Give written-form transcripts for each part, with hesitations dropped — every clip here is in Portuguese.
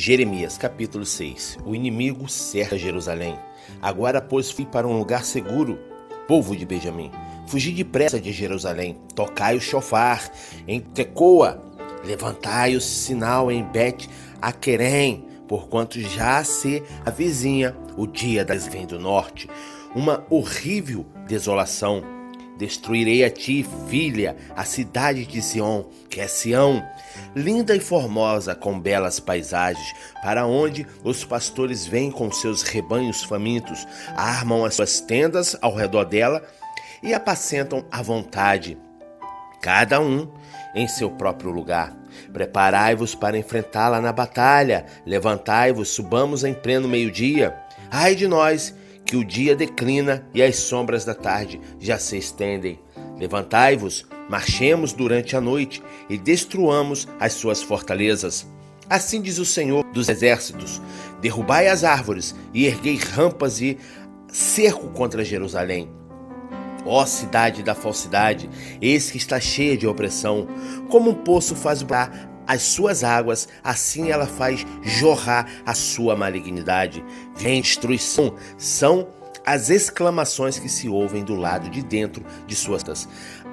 Jeremias capítulo 6. O inimigo cerca Jerusalém. Agora, pois, fui para um lugar seguro, povo de Benjamim. Fugi depressa de Jerusalém. Tocai o shofar em Tecoa. Levantai o sinal em Bet-Aquerem, porquanto já se avizinha o dia das vem do norte. Uma horrível desolação. Destruirei a ti, filha, a cidade de Sião, que é Sião, linda e formosa, com belas paisagens, para onde os pastores vêm com seus rebanhos famintos, armam as suas tendas ao redor dela e apacentam à vontade, cada um em seu próprio lugar. Preparai-vos para enfrentá-la na batalha, levantai-vos, subamos em pleno meio-dia. Ai de nós, que o dia declina e as sombras da tarde já se estendem. Levantai-vos, marchemos durante a noite e destruamos as suas fortalezas. Assim diz o Senhor dos Exércitos: derrubai as árvores e erguei rampas e cerco contra Jerusalém. Ó cidade da falsidade, eis que está cheia de opressão. Como um poço faz brotar as suas águas, assim ela faz jorrar a sua malignidade. Vem destruição, são as exclamações que se ouvem do lado de dentro de suas casas.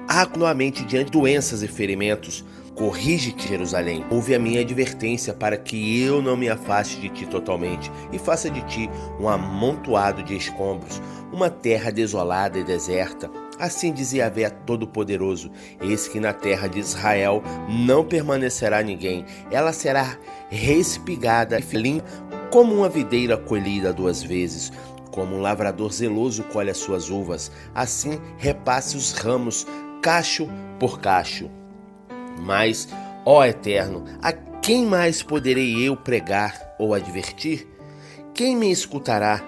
Há continuamente diante de doenças e ferimentos. Corrige-te, Jerusalém. Ouve a minha advertência para que eu não me afaste de ti totalmente e faça de ti um amontoado de escombros, uma terra desolada e deserta. Assim diz Yahvé Todo-Poderoso: eis que na terra de Israel não permanecerá ninguém. Ela será respigada e limpa como uma videira colhida 2 vezes. Como um lavrador zeloso colhe as suas uvas, assim repasse os ramos, cacho por cacho. Mas, ó Eterno, a quem mais poderei eu pregar ou advertir? Quem me escutará?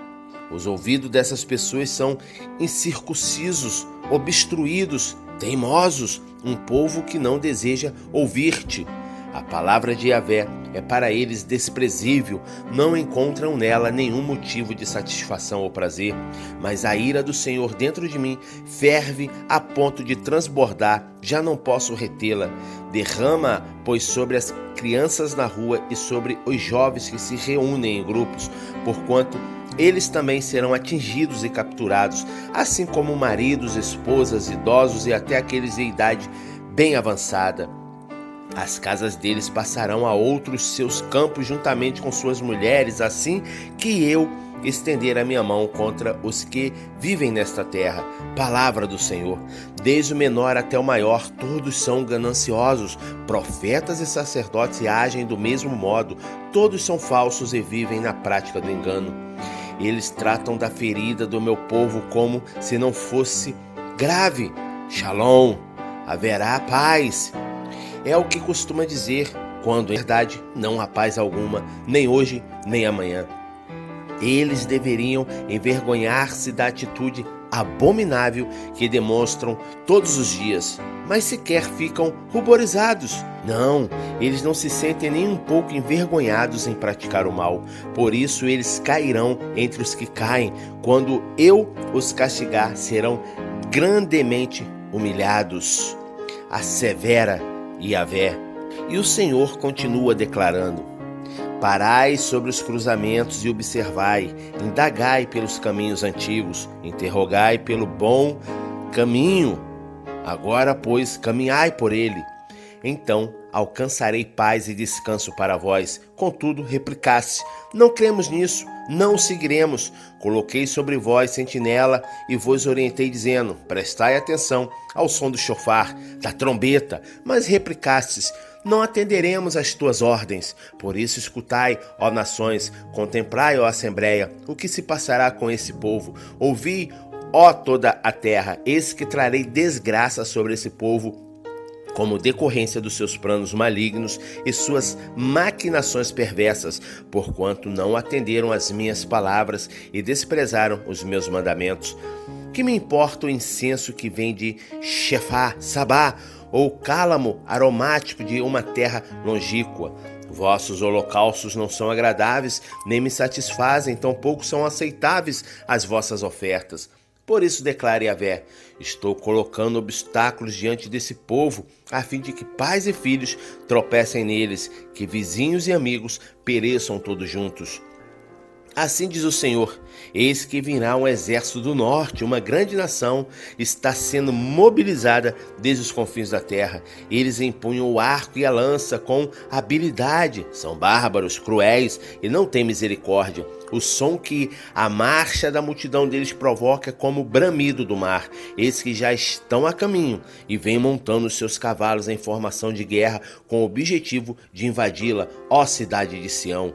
Os ouvidos dessas pessoas são incircuncisos, obstruídos, teimosos, um povo que não deseja ouvir-te. A palavra de Yahvé é para eles desprezível, não encontram nela nenhum motivo de satisfação ou prazer, mas a ira do Senhor dentro de mim ferve a ponto de transbordar, já não posso retê-la. Derrama, pois, sobre as crianças na rua e sobre os jovens que se reúnem em grupos, porquanto eles também serão atingidos e capturados, assim como maridos, esposas, idosos e até aqueles de idade bem avançada. As casas deles passarão a outros seus campos juntamente com suas mulheres, assim que eu estender a minha mão contra os que vivem nesta terra. Palavra do Senhor. Desde o menor até o maior, todos são gananciosos. Profetas e sacerdotes agem do mesmo modo. Todos são falsos e vivem na prática do engano. Eles tratam da ferida do meu povo como se não fosse grave. Shalom, haverá paz. É o que costuma dizer, quando em verdade não há paz alguma, nem hoje, nem amanhã. Eles deveriam envergonhar-se da atitude abominável que demonstram todos os dias, mas sequer ficam ruborizados. Não, eles não se sentem nem um pouco envergonhados em praticar o mal. Por isso eles cairão entre os que caem. Quando eu os castigar, serão grandemente humilhados. Assevera Yahvé. E o Senhor continua declarando: parai sobre os cruzamentos e observai, indagai pelos caminhos antigos, interrogai pelo bom caminho. Agora, pois, caminhai por ele. Então alcançarei paz e descanso para vós. Contudo, replicaste: não cremos nisso, não o seguiremos. Coloquei sobre vós sentinela e vos orientei, dizendo: prestai atenção ao som do chofar, da trombeta. Mas replicastes: não atenderemos às tuas ordens. Por isso escutai, ó nações, contemplai, ó assembleia, o que se passará com esse povo. Ouvi, ó toda a terra, eis que trarei desgraça sobre esse povo, como decorrência dos seus planos malignos e suas maquinações perversas, porquanto não atenderam às minhas palavras e desprezaram os meus mandamentos. Que me importa o incenso que vem de Shefá, Sabá, ou cálamo aromático de uma terra longínqua? Vossos holocaustos não são agradáveis, nem me satisfazem, tampouco são aceitáveis as vossas ofertas. Por isso declara Yahvé: estou colocando obstáculos diante desse povo, a fim de que pais e filhos tropecem neles, que vizinhos e amigos pereçam todos juntos. Assim diz o Senhor: eis que virá um exército do norte, uma grande nação está sendo mobilizada desde os confins da terra. Eles empunham o arco e a lança com habilidade, são bárbaros, cruéis e não têm misericórdia. O som que a marcha da multidão deles provoca é como o bramido do mar. Eles que já estão a caminho e vêm montando seus cavalos em formação de guerra com o objetivo de invadi-la, ó cidade de Sião.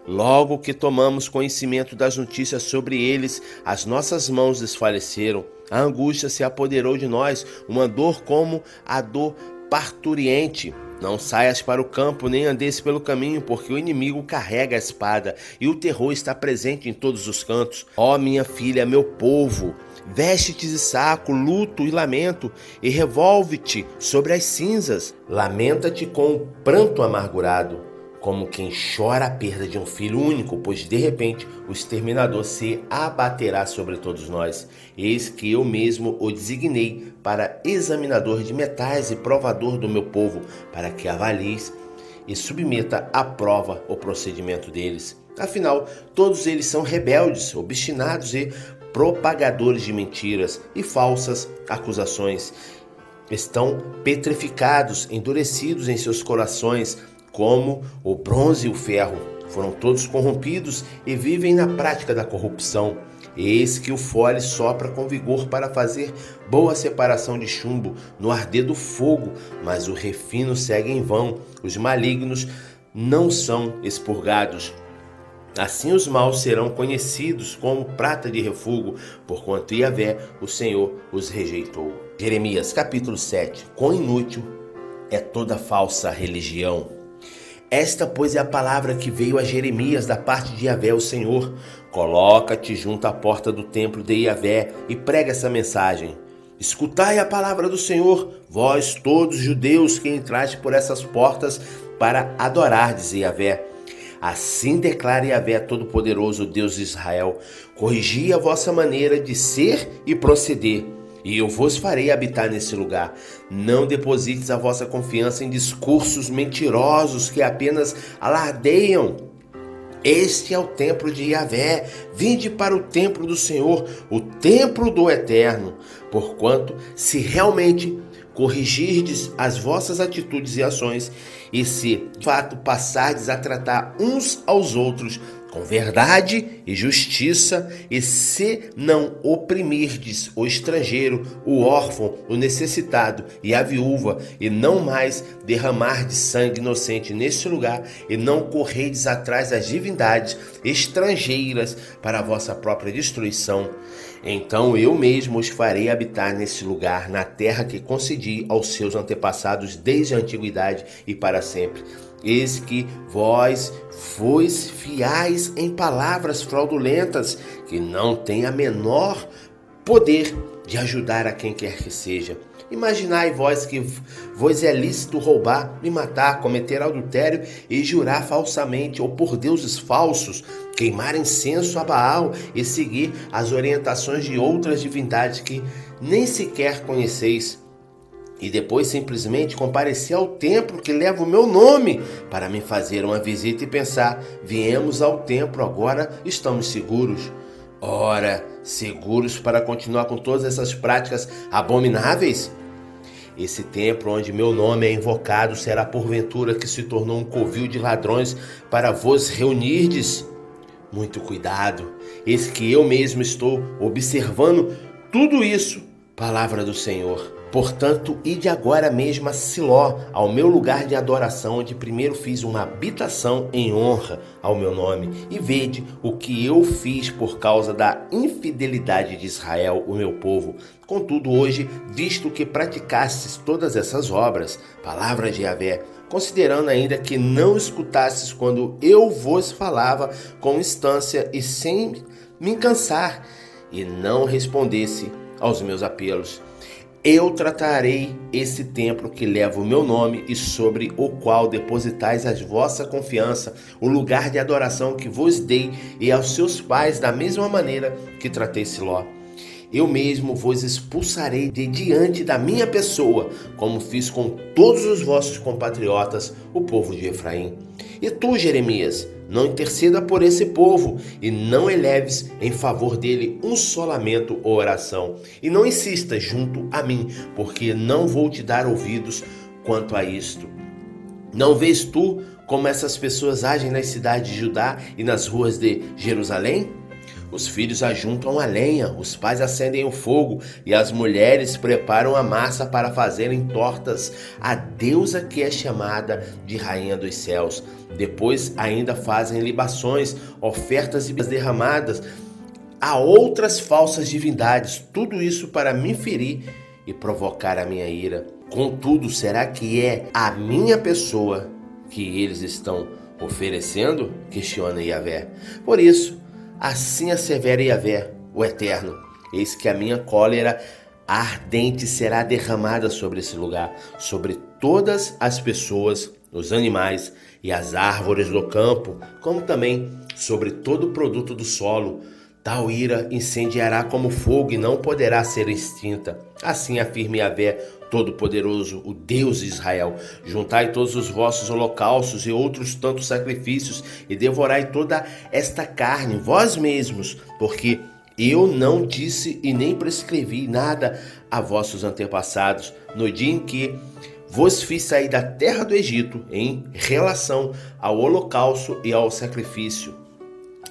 Logo que tomamos conhecimento das notícias sobre eles, as nossas mãos desfaleceram. A angústia se apoderou de nós, uma dor como a do parturiente. Não saias para o campo, nem andes pelo caminho, porque o inimigo carrega a espada, e o terror está presente em todos os cantos. Ó minha filha, meu povo, veste-te de saco, luto e lamento, e revolve-te sobre as cinzas. Lamenta-te com o pranto amargurado, como quem chora a perda de um filho único, pois de repente o exterminador se abaterá sobre todos nós. Eis que eu mesmo o designei para examinador de metais e provador do meu povo, para que avalies e submeta à prova o procedimento deles. Afinal, todos eles são rebeldes, obstinados e propagadores de mentiras e falsas acusações. Estão petrificados, endurecidos em seus corações, como o bronze e o ferro. Foram todos corrompidos e vivem na prática da corrupção. Eis que o fole sopra com vigor para fazer boa separação de chumbo no arder do fogo, mas o refino segue em vão. Os malignos não são expurgados. Assim os maus serão conhecidos como prata de refúgio, porquanto Yahvé, o Senhor, os rejeitou. Jeremias capítulo 7. Quão inútil é toda falsa religião! Esta, pois, é a palavra que veio a Jeremias da parte de Yahvé, o Senhor. Coloca-te junto à porta do templo de Yahvé e prega essa mensagem. Escutai a palavra do Senhor, vós todos judeus que entraste por essas portas para adorardes Yahvé. Assim declara Yahvé Todo-Poderoso, Deus de Israel: corrigi a vossa maneira de ser e proceder, e eu vos farei habitar nesse lugar. Não deposites a vossa confiança em discursos mentirosos que apenas alardeiam. Este é o templo de Yahvé. Vinde para o templo do Senhor, o templo do Eterno. Porquanto, se realmente corrigirdes as vossas atitudes e ações, e se de fato passardes a tratar uns aos outros com verdade e justiça, e se não oprimirdes o estrangeiro, o órfão, o necessitado e a viúva, e não mais derramardes sangue inocente neste lugar, e não corredes atrás das divindades estrangeiras para a vossa própria destruição, então eu mesmo os farei habitar nesse lugar, na terra que concedi aos seus antepassados desde a antiguidade e para sempre. Eis que vós fois fiais em palavras fraudulentas, que não têm a menor poder de ajudar a quem quer que seja. Imaginai vós que vos é lícito roubar e matar, cometer adultério e jurar falsamente, ou por deuses falsos, queimar incenso a Baal e seguir as orientações de outras divindades que nem sequer conheceis. E depois simplesmente comparecer ao templo que leva o meu nome para me fazer uma visita e pensar: viemos ao templo, agora estamos seguros. Ora, seguros para continuar com todas essas práticas abomináveis? Esse templo onde meu nome é invocado será porventura que se tornou um covil de ladrões para vos reunirdes? Muito cuidado, eis que eu mesmo estou observando tudo isso. Palavra do Senhor. Portanto, ide agora mesmo a Siló, ao meu lugar de adoração, onde primeiro fiz uma habitação em honra ao meu nome, e vede o que eu fiz por causa da infidelidade de Israel, o meu povo. Contudo, hoje, visto que praticastes todas essas obras, palavra de Yahvé, considerando ainda que não escutastes quando eu vos falava com instância e sem me cansar, e não respondesse aos meus apelos, eu tratarei esse templo que leva o meu nome e sobre o qual depositais a vossa confiança, o lugar de adoração que vos dei, e aos seus pais da mesma maneira que tratei Siló. eu mesmo vos expulsarei de diante da minha pessoa, como fiz com todos os vossos compatriotas, o povo de Efraim. E tu, Jeremias, não interceda por esse povo e não eleves em favor dele um só lamento ou oração. E não insistas junto a mim, porque não vou te dar ouvidos quanto a isto. Não vês tu como essas pessoas agem nas cidades de Judá e nas ruas de Jerusalém? Os filhos ajuntam a lenha, os pais acendem o fogo e as mulheres preparam a massa para fazerem tortas à deusa que é chamada de Rainha dos Céus. Depois ainda fazem libações, ofertas e derramadas a outras falsas divindades, tudo isso para me ferir e provocar a minha ira. Contudo, será que é a minha pessoa que eles estão oferecendo? Questiona Yahvé. Por isso, assim assevera Yahvé, o Eterno: eis que a minha cólera ardente será derramada sobre esse lugar, sobre todas as pessoas, os animais e as árvores do campo, como também sobre todo o produto do solo. Tal ira incendiará como fogo e não poderá ser extinta. Assim afirma Yahvé Todo-Poderoso, o Deus de Israel: juntai todos os vossos holocaustos e outros tantos sacrifícios e devorai toda esta carne, vós mesmos, porque eu não disse e nem prescrevi nada a vossos antepassados no dia em que vos fiz sair da terra do Egito em relação ao holocausto e ao sacrifício.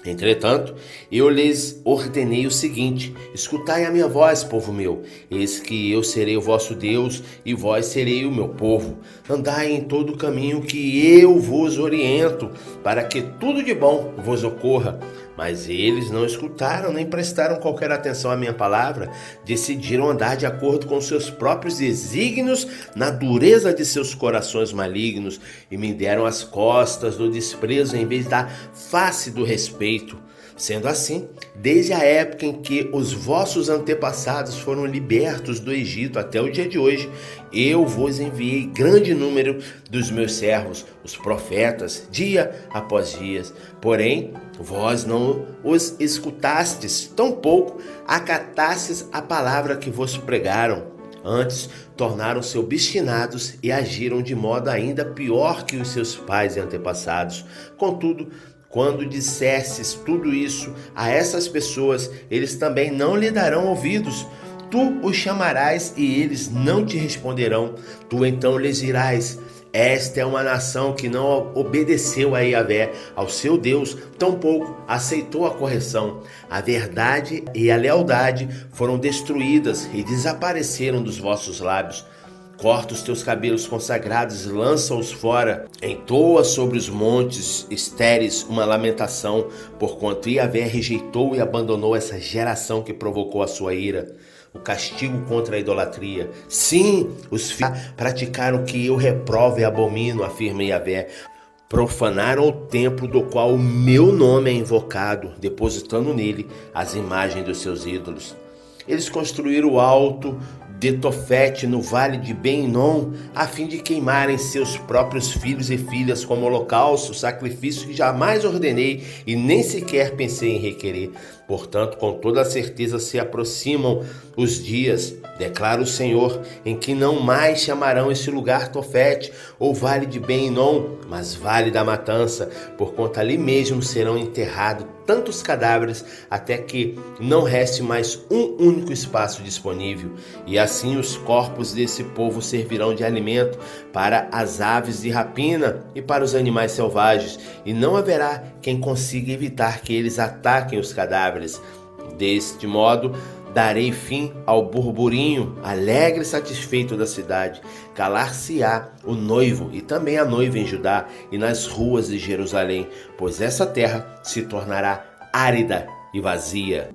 Entretanto, eu lhes ordenei o seguinte: escutai a minha voz, povo meu, eis que eu serei o vosso Deus e vós serei o meu povo. Andai em todo o caminho que eu vos oriento, para que tudo de bom vos ocorra. Mas eles não escutaram nem prestaram qualquer atenção à minha palavra, decidiram andar de acordo com seus próprios desígnios na dureza de seus corações malignos e me deram as costas do desprezo em vez da face do respeito. Sendo assim, desde a época em que os vossos antepassados foram libertos do Egito até o dia de hoje, eu vos enviei grande número dos meus servos, os profetas, dia após dia. Porém, vós não os escutastes, tampouco acatastes a palavra que vos pregaram. Antes, tornaram-se obstinados e agiram de modo ainda pior que os seus pais e antepassados. Contudo, quando dissesses tudo isso a essas pessoas, eles também não lhe darão ouvidos. Tu os chamarás e eles não te responderão. Tu então lhes dirás: esta é uma nação que não obedeceu a Yahvé, ao seu Deus, tampouco aceitou a correção. A verdade e a lealdade foram destruídas e desapareceram dos vossos lábios. Corta os teus cabelos consagrados e lança-os fora. Entoa sobre os montes estéreis uma lamentação, porquanto Yahvé rejeitou e abandonou essa geração que provocou a sua ira. O castigo contra a idolatria. Sim, os filhos praticaram o que eu reprovo e abomino, afirma Yahvé. Profanaram o templo do qual o meu nome é invocado, depositando nele as imagens dos seus ídolos. Eles construíram o alto de Tofete no vale de Ben-Hinom, a fim de queimarem seus próprios filhos e filhas como holocausto, sacrifício que jamais ordenei e nem sequer pensei em requerer. Portanto, com toda a certeza se aproximam os dias, declara o Senhor, em que não mais chamarão esse lugar Tofete ou vale de Ben-Hinom, mas vale da matança, porquanto ali mesmo serão enterrados tantos cadáveres até que não reste mais um único espaço disponível. E assim os corpos desse povo servirão de alimento para as aves de rapina e para os animais selvagens, e não haverá quem consiga evitar que eles ataquem os cadáveres. Deste modo, darei fim ao burburinho alegre e satisfeito da cidade. Calar-se-á o noivo e também a noiva em Judá e nas ruas de Jerusalém, pois essa terra se tornará árida e vazia.